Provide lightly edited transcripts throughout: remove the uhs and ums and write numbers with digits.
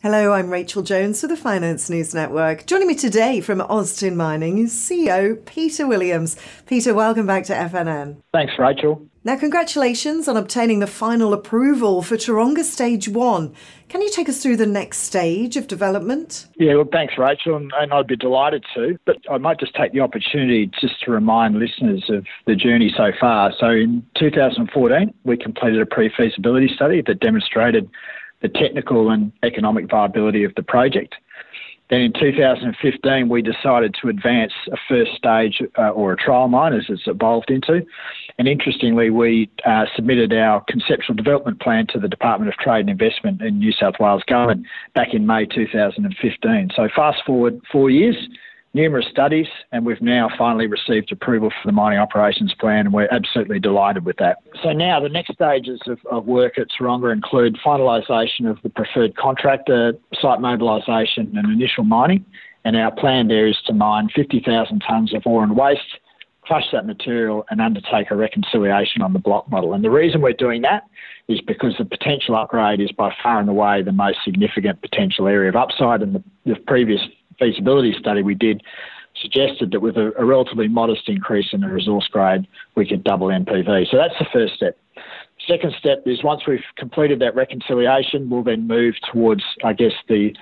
Hello, I'm Rachel Jones for the Finance News Network. Joining me today from Aus Tin Mining is CEO Peter Williams. Peter, welcome back to FNN. Thanks, Rachel. Now, congratulations on obtaining the final approval for Taronga Stage 1. Can you take us through the next stage of development? Yeah, well, thanks, Rachel, and I'd be delighted to. But I might just take the opportunity just to remind listeners of the journey so far. So in 2014, we completed a pre-feasibility study that demonstrated the technical and economic viability of the project. Then in 2015, we decided to advance a first stage or a trial mine, as it's evolved into. And interestingly, we submitted our conceptual development plan to the Department of Trade and Investment in New South Wales Government back in May 2015. So fast forward 4 years, numerous studies, and we've now finally received approval for the mining operations plan, and we're absolutely delighted with that. So now the next stages of work at Taronga include finalisation of the preferred contractor, site mobilisation and initial mining, and our plan there is to mine 50,000 tonnes of ore and waste, crush that material and undertake a reconciliation on the block model. And the reason we're doing that is because the potential upgrade is by far and away the most significant potential area of upside, and the previous feasibility study we did suggested that with a relatively modest increase in the resource grade, we could double NPV. So that's the first step. Second step is once we've completed that reconciliation, we'll then move towards, I guess, the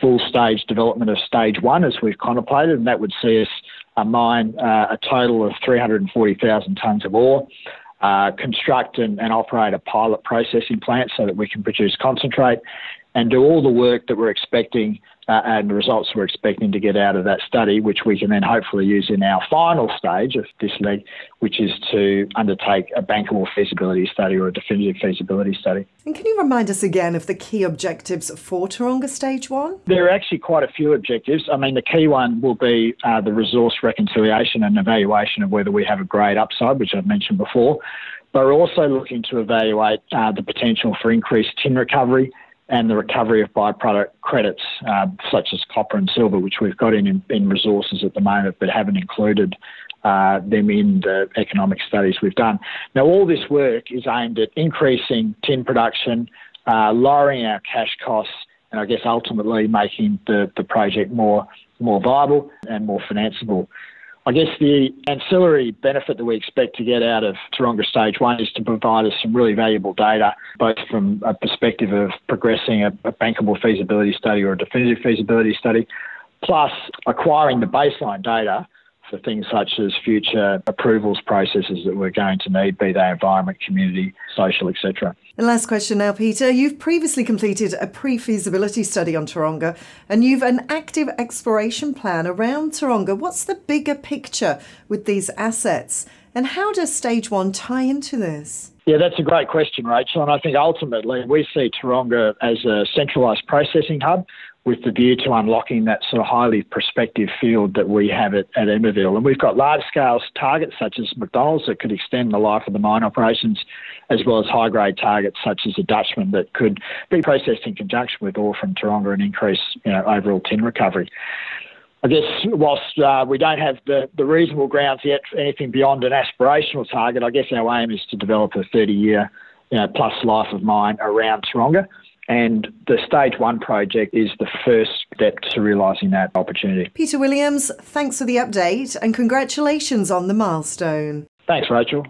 full stage development of stage 1 as we've contemplated, and that would see us mine a total of 340,000 tonnes of ore, construct and operate a pilot processing plant so that we can produce concentrate, and do all the work that we're expecting and the results we're expecting to get out of that study, which we can then hopefully use in our final stage of this leg, which is to undertake a bankable feasibility study or a definitive feasibility study. And can you remind us again of the key objectives for Taronga Stage 1? There are actually quite a few objectives. I mean, the key one will be the resource reconciliation and evaluation of whether we have a grade upside, which I've mentioned before. But we're also looking to evaluate the potential for increased tin recovery and the recovery of byproduct credits, such as copper and silver, which we've got in resources at the moment, but haven't included them in the economic studies we've done. Now, all this work is aimed at increasing tin production, lowering our cash costs, and I guess ultimately making the project more viable and more financeable. I guess the ancillary benefit that we expect to get out of Taronga Stage 1 is to provide us some really valuable data, both from a perspective of progressing a bankable feasibility study or a definitive feasibility study, plus acquiring the baseline data for things such as future approvals processes that we're going to need, be they environment, community, social, etc. And last question now, Peter. You've previously completed a pre-feasibility study on Taronga, and you've an active exploration plan around Taronga. What's the bigger picture with these assets, and how does Stage 1 tie into this? Yeah, that's a great question, Rachel, and I think ultimately we see Taronga as a centralised processing hub with the view to unlocking that sort of highly prospective field that we have at Emerville. And we've got large-scale targets such as McDonald's that could extend the life of the mine operations, as well as high-grade targets such as a Dutchman that could be processed in conjunction with ore from Taronga and increase overall tin recovery. I guess whilst we don't have the reasonable grounds yet for anything beyond an aspirational target, I guess our aim is to develop a 30-year plus life of mine around Taronga. And the Stage 1 project is the first step to realising that opportunity. Peter Williams, thanks for the update and congratulations on the milestone. Thanks, Rachel.